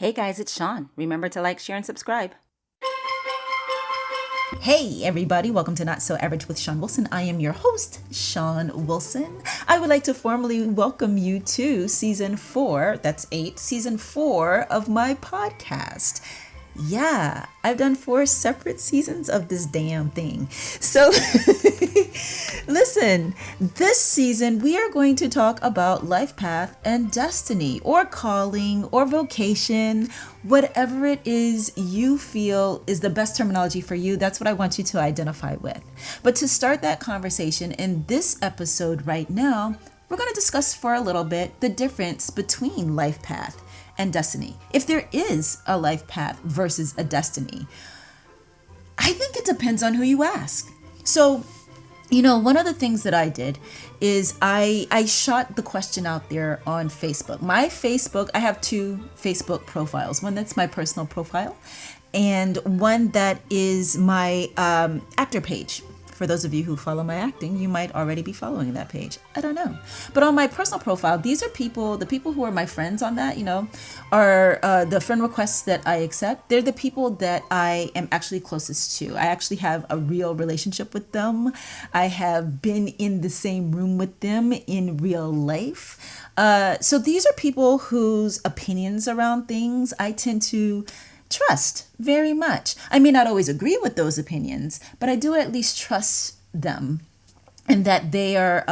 Hey guys, it's Shon. Remember to like, share, and subscribe. Hey everybody, welcome to Not So Average with Shon Wilson. I am your host, Shon Wilson. I would like to formally welcome you to season 4, that's 8, season 4 of my podcast. Yeah, I've done 4 separate seasons of this damn thing. So listen, this season we are going to talk about life path and destiny, or calling, or vocation, whatever it is you feel is the best terminology for you. That's what I want you to identify with. But to start that conversation in this episode right now, we're going to discuss for a little bit the difference between life path and destiny. If there is a life path versus a destiny, I think it depends on who you ask. So, one of the things that I did is I shot the question out there on Facebook. My Facebook, I have 2 Facebook profiles. One that's my personal profile and one that is my actor page. For those of you who follow my acting, you might already be following that page. I don't know. But on my personal profile, these are the people who are my friends on that, are the friend requests that I accept. They're the people that I am actually closest to. I actually have a real relationship with them. I have been in the same room with them in real life. So these are people whose opinions around things I tend to trust very much. I may not always agree with those opinions, but I do at least trust them and that they are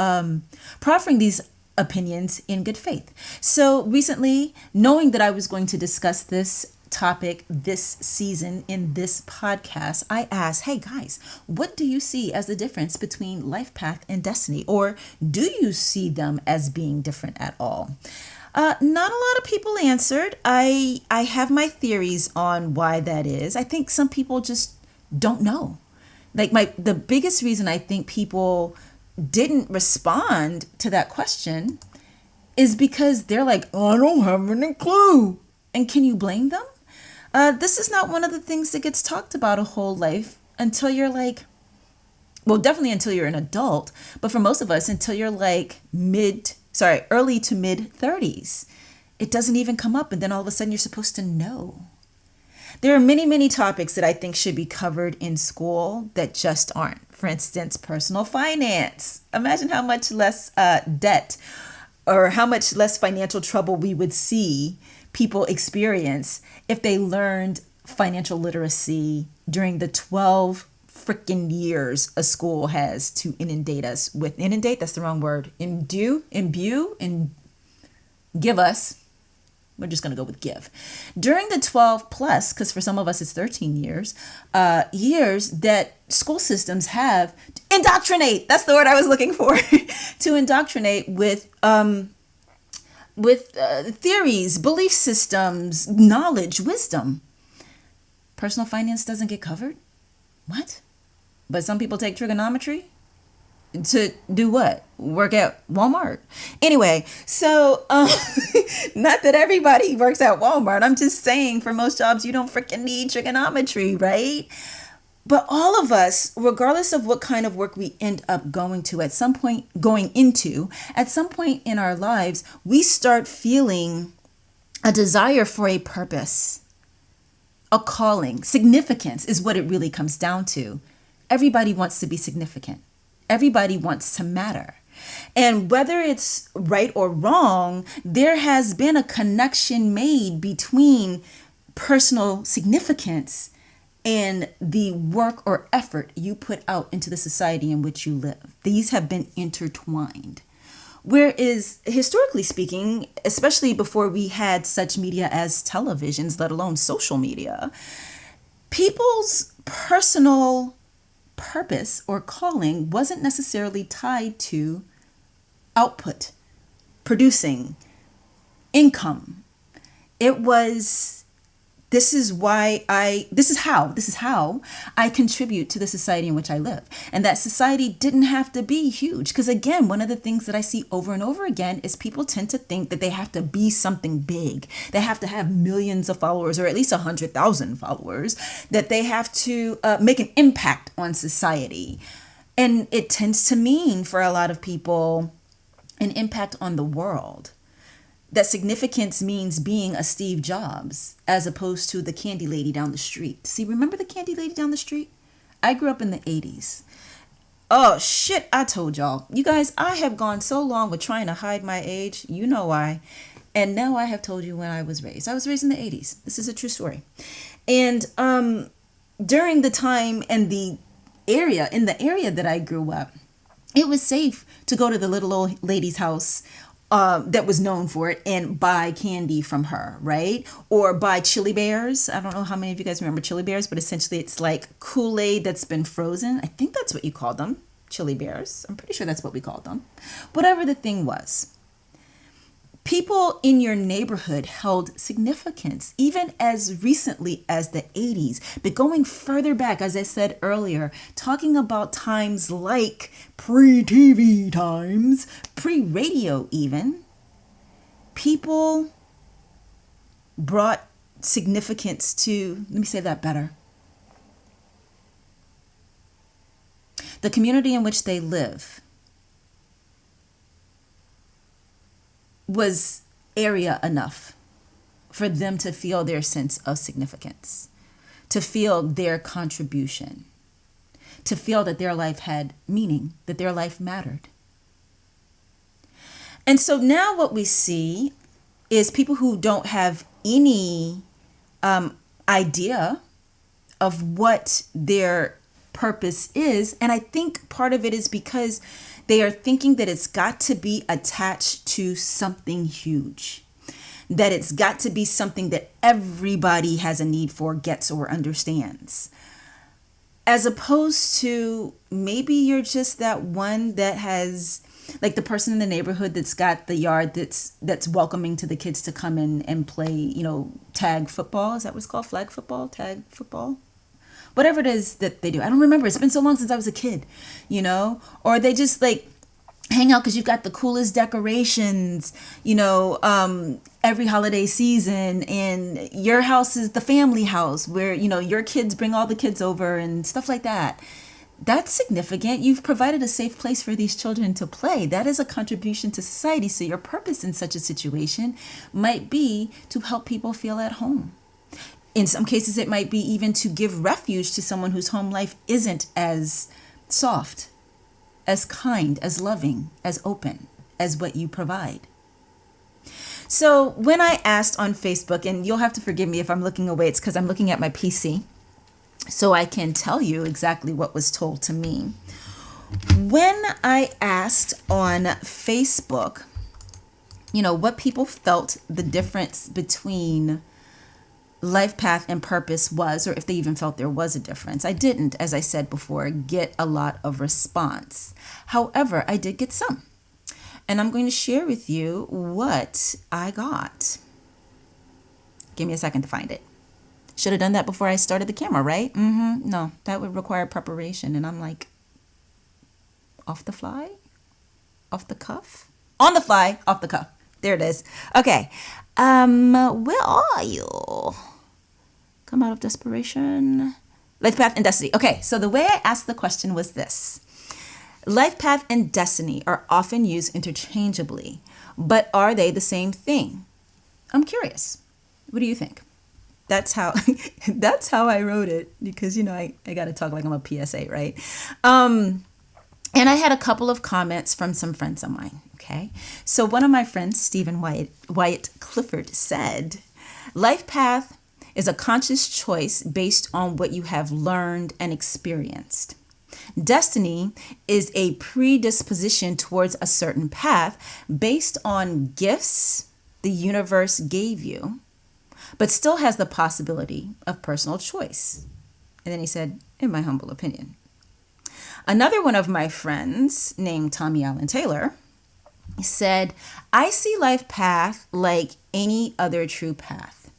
proffering these opinions in good faith. So recently, knowing that I was going to discuss this topic this season in this podcast, I asked, hey guys, what do you see as the difference between life path and destiny? Or do you see them as being different at all? Not a lot of people answered. I have my theories on why that is. I think some people just don't know. The biggest reason I think people didn't respond to that question is because they're like, oh, I don't have any clue. And can you blame them? This is not one of the things that gets talked about a whole life until you're definitely until you're an adult. But for most of us, until you're early to mid 30s. It doesn't even come up, and then all of a sudden you're supposed to know. There are many, many topics that I think should be covered in school that just aren't. For instance, personal finance. Imagine how much less debt or how much less financial trouble we would see people experience if they learned financial literacy during the 12 freaking years a school has to inundate us with. Inundate, that's the wrong word. Imbue, and give us. We're just going to go with give. During the 12 plus, because for some of us it's 13 years that school systems have to indoctrinate. That's the word I was looking for. To indoctrinate with theories, belief systems, knowledge, wisdom. Personal finance doesn't get covered? What? But some people take trigonometry to do what? Work at Walmart. Anyway, so not that everybody works at Walmart. I'm just saying for most jobs, you don't freaking need trigonometry, right? But all of us, regardless of what kind of work we end up going into, at some point in our lives, we start feeling a desire for a purpose, a calling. Significance is what it really comes down to. Everybody wants to be significant. Everybody wants to matter. And whether it's right or wrong, there has been a connection made between personal significance and the work or effort you put out into the society in which you live. These have been intertwined. Whereas, historically speaking, especially before we had such media as televisions, let alone social media, people's personal purpose or calling wasn't necessarily tied to output, producing, income. It was, this is how I contribute to the society in which I live. And that society didn't have to be huge. Because again, one of the things that I see over and over again is people tend to think that they have to be something big. They have to have millions of followers, or at least 100,000 followers, that they have to make an impact on society. And it tends to mean for a lot of people an impact on the world. that significance means being a Steve Jobs as opposed to the candy lady down the street. See, remember the candy lady down the street? I grew up in the 80s. Oh, shit, I told y'all. You guys, I have gone so long with trying to hide my age. You know why. And now I have told you when I was raised. I was raised in the 80s. This is a true story. And during the time and the area, in the area that I grew up, it was safe to go to the little old lady's house that was known for it and buy candy from her, right? Or buy chili bears. I don't know how many of you guys remember chili bears, but essentially it's like Kool-Aid that's been frozen. I think that's what you call them, chili bears. I'm pretty sure that's what we called them. Whatever the thing was. People in your neighborhood held significance, even as recently as the 80s. But going further back, as I said earlier, talking about times like pre-TV times, pre-radio even, people brought significance to, let me say that better, the community in which they live. Was area enough for them to feel their sense of significance, to feel their contribution, to feel that their life had meaning, that their life mattered. And so now what we see is people who don't have any idea of what their purpose is. And I think part of it is because they are thinking that it's got to be attached to something huge, that it's got to be something that everybody has a need for, gets, or understands. As opposed to maybe you're just that one that has, like the person in the neighborhood that's got the yard that's welcoming to the kids to come in and play, tag football. Is that what it's called? Flag football? Tag football? Whatever it is that they do. I don't remember. It's been so long since I was a kid, or they just like hang out because you've got the coolest decorations, every holiday season, and your house is the family house where, your kids bring all the kids over and stuff like that. That's significant. You've provided a safe place for these children to play. That is a contribution to society. So your purpose in such a situation might be to help people feel at home. In some cases, it might be even to give refuge to someone whose home life isn't as soft, as kind, as loving, as open as what you provide. So when I asked on Facebook, and you'll have to forgive me if I'm looking away, it's because I'm looking at my PC, so I can tell you exactly what was told to me. When I asked on Facebook, what people felt the difference between life path and purpose was, or if they even felt there was a difference. I didn't, as I said before, get a lot of response. However, I did get some. And I'm going to share with you what I got. Give me a second to find it. Should have done that before I started the camera, right? No, that would require preparation. And I'm like, off the fly? Off the cuff? On the fly, off the cuff. There it is. Okay. Where are you? Come out of desperation. Life path and destiny. Okay, so the way I asked the question was this. Life path and destiny are often used interchangeably, but are they the same thing? I'm curious. What do you think? That's how I wrote it because, I got to talk like I'm a PSA, right? And I had a couple of comments from some friends of mine. Okay, so one of my friends, Stephen Wyatt Clifford, said, life path is a conscious choice based on what you have learned and experienced. Destiny is a predisposition towards a certain path based on gifts the universe gave you, but still has the possibility of personal choice. And then he said, in my humble opinion. Another one of my friends named Tommy Allen Taylor said, I see life path like any other true path.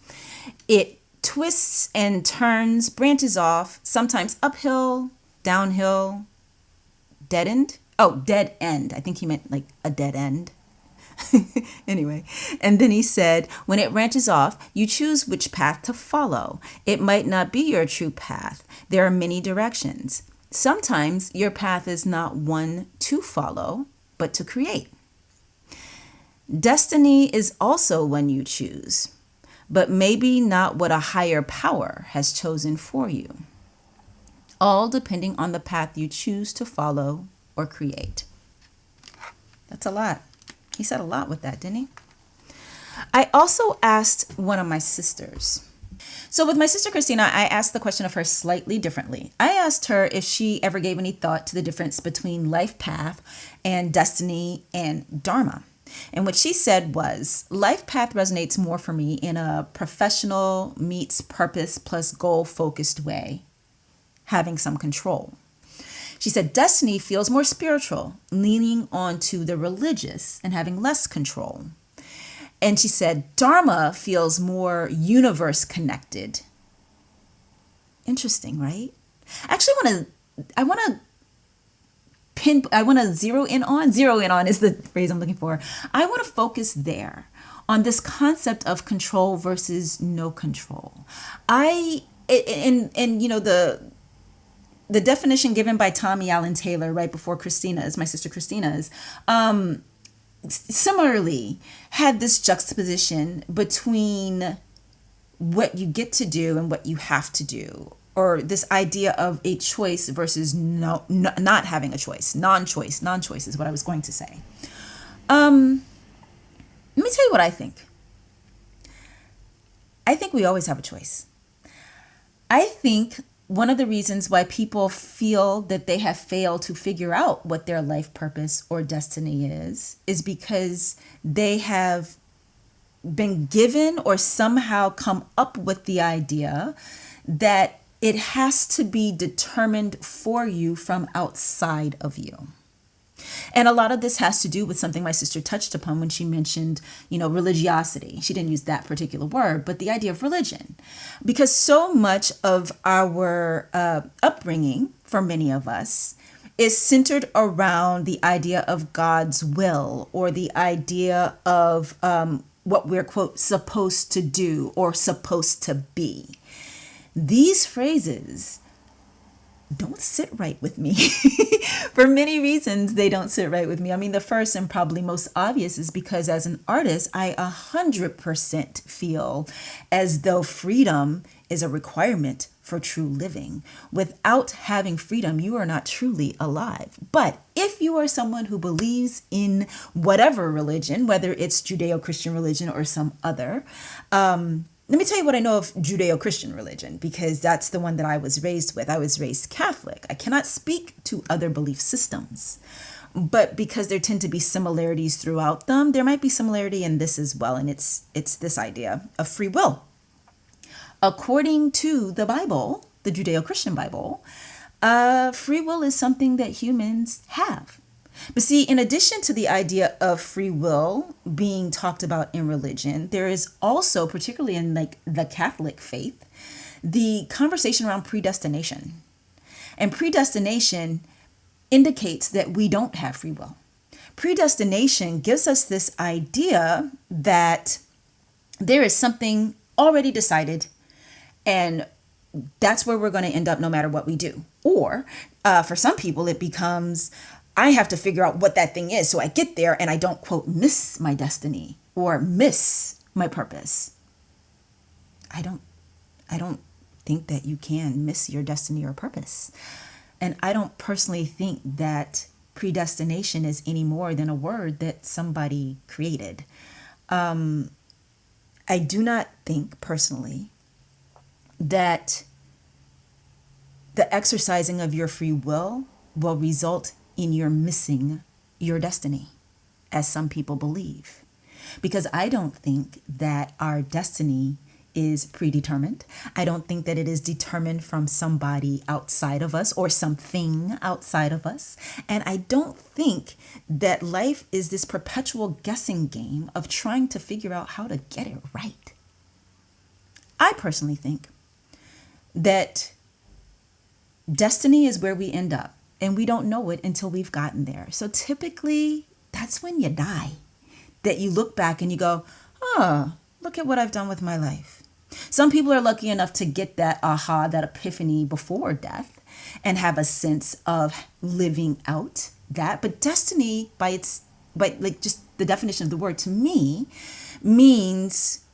It twists and turns, branches off, sometimes uphill, downhill, dead end. Oh, dead end. I think he meant like a dead end. Anyway, and then he said, when it branches off, you choose which path to follow. It might not be your true path. There are many directions. Sometimes your path is not one to follow, but to create. Destiny is also one you choose, but maybe not what a higher power has chosen for you, all depending on the path you choose to follow or create. That's a lot. He said a lot with that, didn't he? I also asked one of my sisters. So with my sister Christina, I asked the question of her slightly differently. I asked her if she ever gave any thought to the difference between life path and destiny and dharma. And what she said was, life path resonates more for me in a professional meets purpose plus goal focused way, having some control. She said destiny feels more spiritual, leaning onto the religious and having less control. And she said dharma feels more universe connected. Interesting, right? Actually, I want to zero in on is the phrase I'm looking for. I want to focus there on this concept of control versus no control. The definition given by Tommy Allen Taylor right before Christina's, my sister Christina's, similarly had this juxtaposition between what you get to do and what you have to do, or this idea of a choice versus not having a choice. Non-choice is what I was going to say. Let me tell you what I think. I think we always have a choice. I think one of the reasons why people feel that they have failed to figure out what their life purpose or destiny is because they have been given or somehow come up with the idea that it has to be determined for you from outside of you. And a lot of this has to do with something my sister touched upon when she mentioned, religiosity. She didn't use that particular word, but the idea of religion. Because so much of our upbringing, for many of us, is centered around the idea of God's will, or the idea of what we're, quote, supposed to do or supposed to be. These phrases don't sit right with me. For many reasons, they don't sit right with me. I mean, the first and probably most obvious is because as an artist, I 100% feel as though freedom is a requirement for true living. Without having freedom, you are not truly alive. But if you are someone who believes in whatever religion, whether it's Judeo-Christian religion or some other, let me tell you what I know of Judeo-Christian religion, because that's the one that I was raised with. I was raised Catholic. I cannot speak to other belief systems, but because there tend to be similarities throughout them, there might be similarity in this as well. And it's this idea of free will. According to the Bible, the Judeo-Christian Bible, free will is something that humans have. But see, in addition to the idea of free will being talked about in religion, there is also, particularly in the Catholic faith, the conversation around predestination. And predestination indicates that we don't have free will. Predestination gives us this idea that there is something already decided, and that's where we're going to end up no matter what we do. Or for some people, it becomes, I have to figure out what that thing is so I get there and I don't, quote, miss my destiny or miss my purpose. I don't think that you can miss your destiny or purpose. And I don't personally think that predestination is any more than a word that somebody created. I do not think personally that the exercising of your free will result in your missing your destiny, as some people believe. Because I don't think that our destiny is predetermined. I don't think that it is determined from somebody outside of us or something outside of us. And I don't think that life is this perpetual guessing game of trying to figure out how to get it right. I personally think that destiny is where we end up, and we don't know it until we've gotten there. So typically, that's when you die, that you look back and you go, oh, look at what I've done with my life. Some people are lucky enough to get that aha, that epiphany before death and have a sense of living out that. But destiny, by just the definition of the word to me means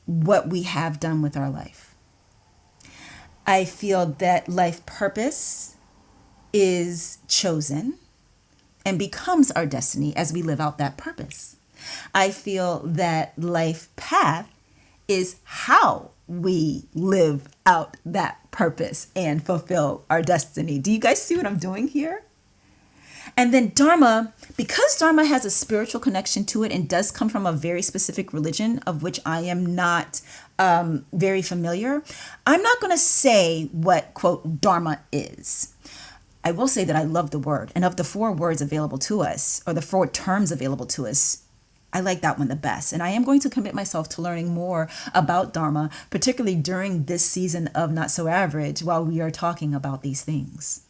what we have done with our life. I feel that life purpose is chosen and becomes our destiny as we live out that purpose. I feel that life path is how we live out that purpose and fulfill our destiny. Do you guys see what I'm doing here? And then Dharma, because Dharma has a spiritual connection to it and does come from a very specific religion of which I am not very familiar, I'm not going to say what, quote, Dharma is. I will say that I love the word. And of the 4 words available to us, or the 4 terms available to us, I like that one the best. And I am going to commit myself to learning more about Dharma, particularly during this season of Not So Average, while we are talking about these things.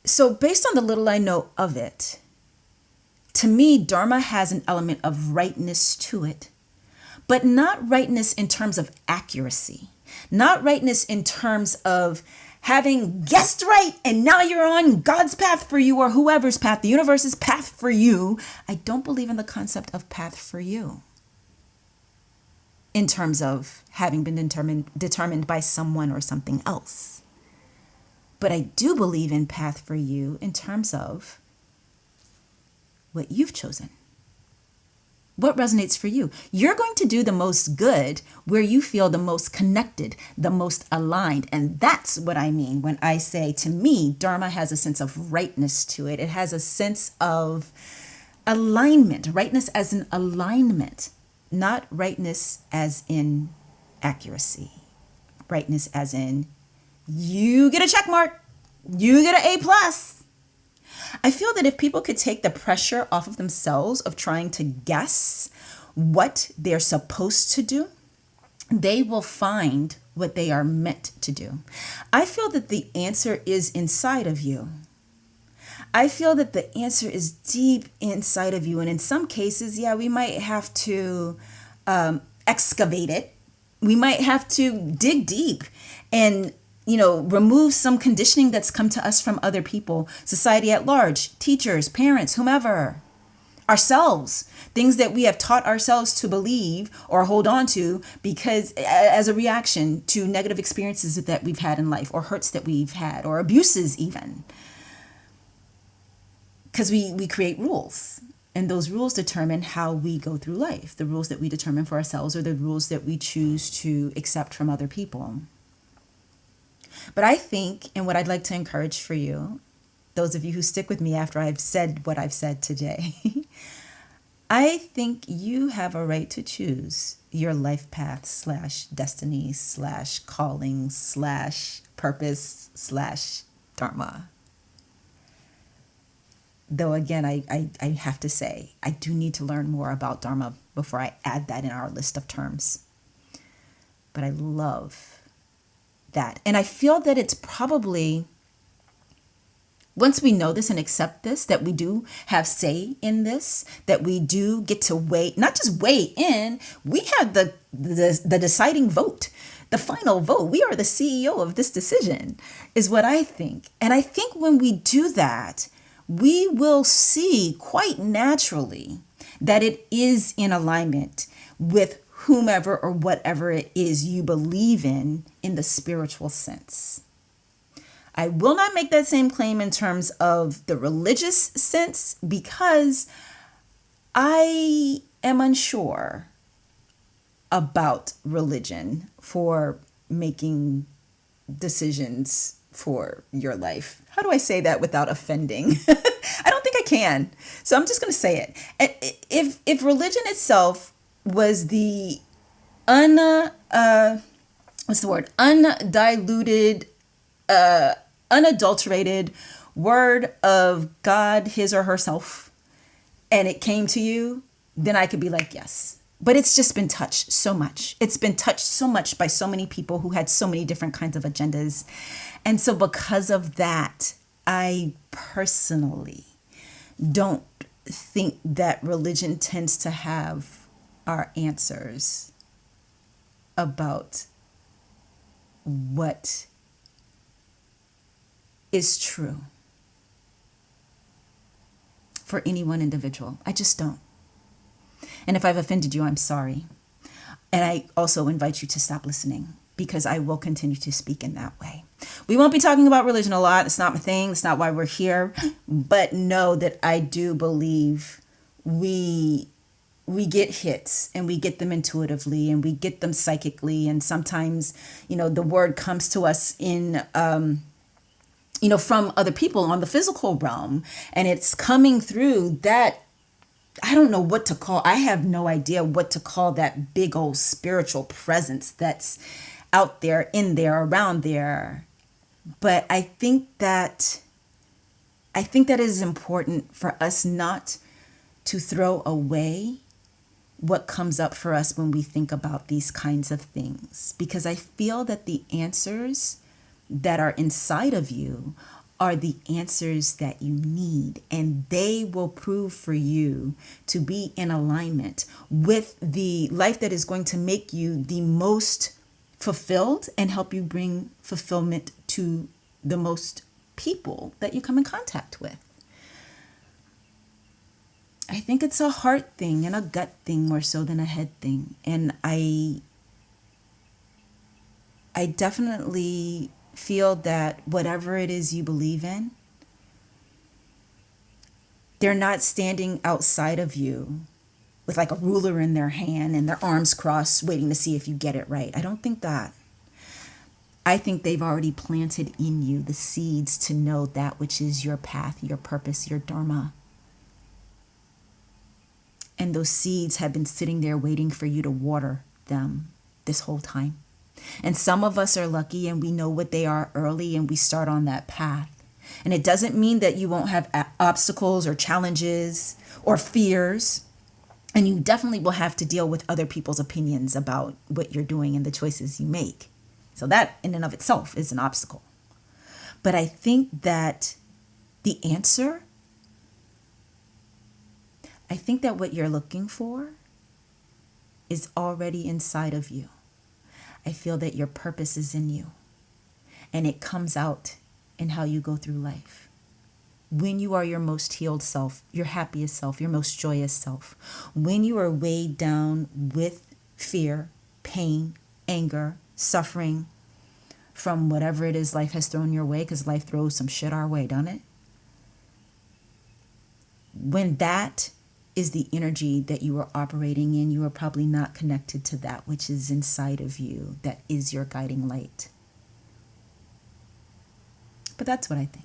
So based on the little I know of it, to me, Dharma has an element of rightness to it, but not rightness in terms of accuracy, not rightness in terms of having guessed right and now you're on God's path for you or whoever's path, the universe's path for you. I don't believe in the concept of path for you in terms of having been determined by someone or something else. But I do believe in path for you in terms of what you've chosen. What resonates for you? You're going to do the most good where you feel the most connected, the most aligned. And that's what I mean when I say, to me, Dharma has a sense of rightness to it. It has a sense of alignment, rightness as in alignment, not rightness as in accuracy, rightness as in you get a check mark, you get an A+. I feel that if people could take the pressure off of themselves of trying to guess what they're supposed to do, they will find what they are meant to do. I feel that the answer is inside of you. I feel that the answer is deep inside of you. And in some cases, yeah, we might have to excavate it. We might have to dig deep and remove some conditioning that's come to us from other people, society at large, teachers, parents, whomever, ourselves, things that we have taught ourselves to believe or hold on to because as a reaction to negative experiences that we've had in life or hurts that we've had or abuses even. Because we create rules. And those rules determine how we go through life. The rules that we determine for ourselves or the rules that we choose to accept from other people. But I think, and what I'd like to encourage for you, those of you who stick with me after I've said what I've said today, I think you have a right to choose your life path / destiny / calling / purpose / dharma. Though again, I have to say, I do need to learn more about dharma before I add that in our list of terms. But I love that. And I feel that it's probably, once we know this and accept this, that we do have say in this, that we do get to weigh, not just weigh in, we have the deciding vote, the final vote. We are the CEO of this decision, is what I think. And I think when we do that, we will see quite naturally that it is in alignment with whomever or whatever it is you believe in the spiritual sense. I will not make that same claim in terms of the religious sense because I am unsure about religion for making decisions for your life. How do I say that without offending? I don't think I can. So I'm just going to say it. If religion itself was the undiluted, unadulterated word of God, his or herself, and it came to you, then I could be like, yes. But it's just been touched so much. It's been touched so much by so many people who had so many different kinds of agendas. And so because of that, I personally don't think that religion tends to have our answers about what is true. for any one individual. I just don't. And if I've offended you, I'm sorry. And I also invite you to stop listening, because I will continue to speak in that way. We won't be talking about religion a lot. It's not my thing. It's not why we're here. But know that I do believe we get hits, and we get them intuitively, and we get them psychically. And sometimes, the word comes to us in, from other people on the physical realm, and it's coming through that. I don't know what to call. I have no idea what to call that big old spiritual presence that's out there, in there, around there. But I think that it is important for us not to throw away what comes up for us when we think about these kinds of things, because I feel that the answers that are inside of you are the answers that you need, and they will prove for you to be in alignment with the life that is going to make you the most fulfilled and help you bring fulfillment to the most people that you come in contact with. I think it's a heart thing and a gut thing more so than a head thing. And I definitely feel that whatever it is you believe in, they're not standing outside of you with like a ruler in their hand and their arms crossed waiting to see if you get it right. I don't think that. I think they've already planted in you the seeds to know that which is your path, your purpose, your dharma. And those seeds have been sitting there waiting for you to water them this whole time. And some of us are lucky and we know what they are early, and we start on that path. And it doesn't mean that you won't have obstacles or challenges or fears. And you definitely will have to deal with other people's opinions about what you're doing and the choices you make. So that in and of itself is an obstacle. But I think that the answer, I think that what you're looking for is already inside of you. I feel that your purpose is in you, and it comes out in how you go through life. When you are your most healed self, your happiest self, your most joyous self, when you are weighed down with fear, pain, anger, suffering from whatever it is life has thrown your way, because life throws some shit our way, doesn't it? When that is the energy that you are operating in, you are probably not connected to that which is inside of you, that is your guiding light. But that's what I think.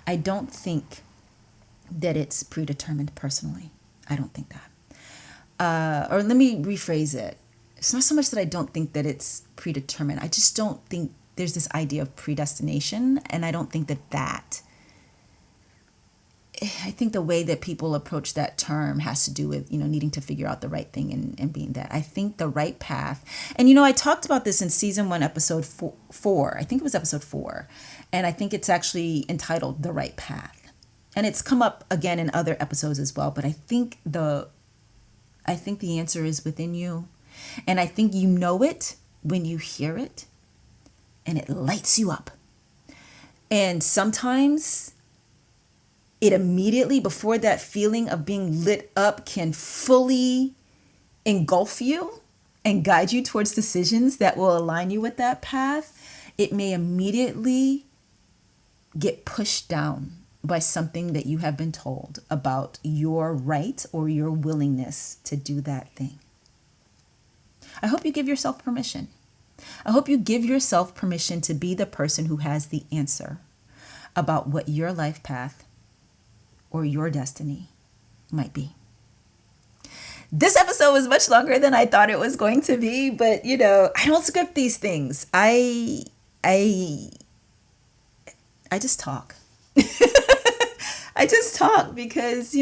I don't think that it's predetermined personally. I don't think that. Or let me rephrase it. It's not so much that I don't think that it's predetermined. I just don't think there's this idea of predestination. And I don't think that I think the way that people approach that term has to do with, needing to figure out the right thing and being that. I think the right path. And, I talked about this in season 1, episode 4. I think it was episode 4. And I think it's actually entitled The Right Path. And it's come up again in other episodes as well. But I think the answer is within you. And I think you know it when you hear it, and it lights you up. And sometimes it immediately, before that feeling of being lit up can fully engulf you and guide you towards decisions that will align you with that path, it may immediately get pushed down by something that you have been told about your right or your willingness to do that thing. I hope you give yourself permission. I hope you give yourself permission to be the person who has the answer about what your life path or your destiny might be. This episode was much longer than I thought it was going to be, but I don't script these things. I just talk. I just talk because,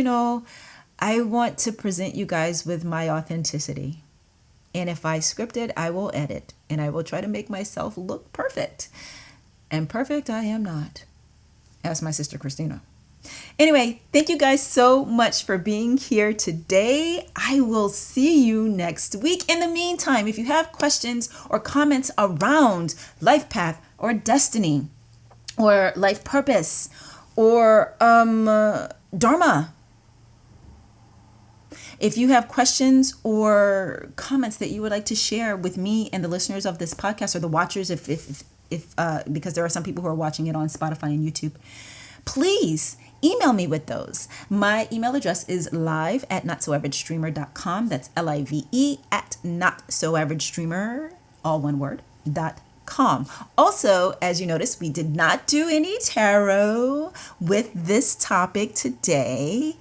I want to present you guys with my authenticity. And if I script it, I will edit, and I will try to make myself look perfect. And perfect I am not. Ask my sister Christina. Anyway, thank you guys so much for being here today. I will see you next week. In the meantime, if you have questions or comments around life path or destiny or life purpose or dharma, If you have questions or comments that you would like to share with me and the listeners of this podcast, or the watchers, if because there are some people who are watching it on Spotify and YouTube, please email me with those. My email address is live@notsoaveragestreamer.com. That's LIVE at notsoaveragestreamer, all one word, .com. Also, as you notice, we did not do any tarot with this topic today.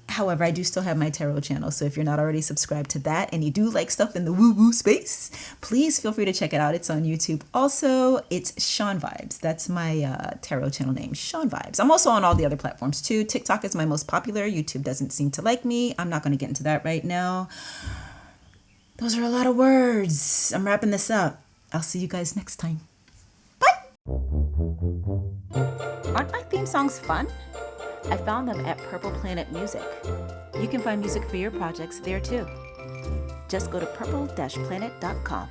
However, I do still have my tarot channel, so if you're not already subscribed to that and you do like stuff in the woo-woo space, please feel free to check it out. It's on YouTube. Also, it's Shon Vibes. That's my tarot channel name, Shon Vibes. I'm also on all the other platforms too. TikTok is my most popular. YouTube doesn't seem to like me. I'm not going to get into that right now. Those are a lot of words. I'm wrapping this up. I'll see you guys next time. Bye! Aren't my theme songs fun? I found them at Purple Planet Music. You can find music for your projects there too. Just go to purple-planet.com.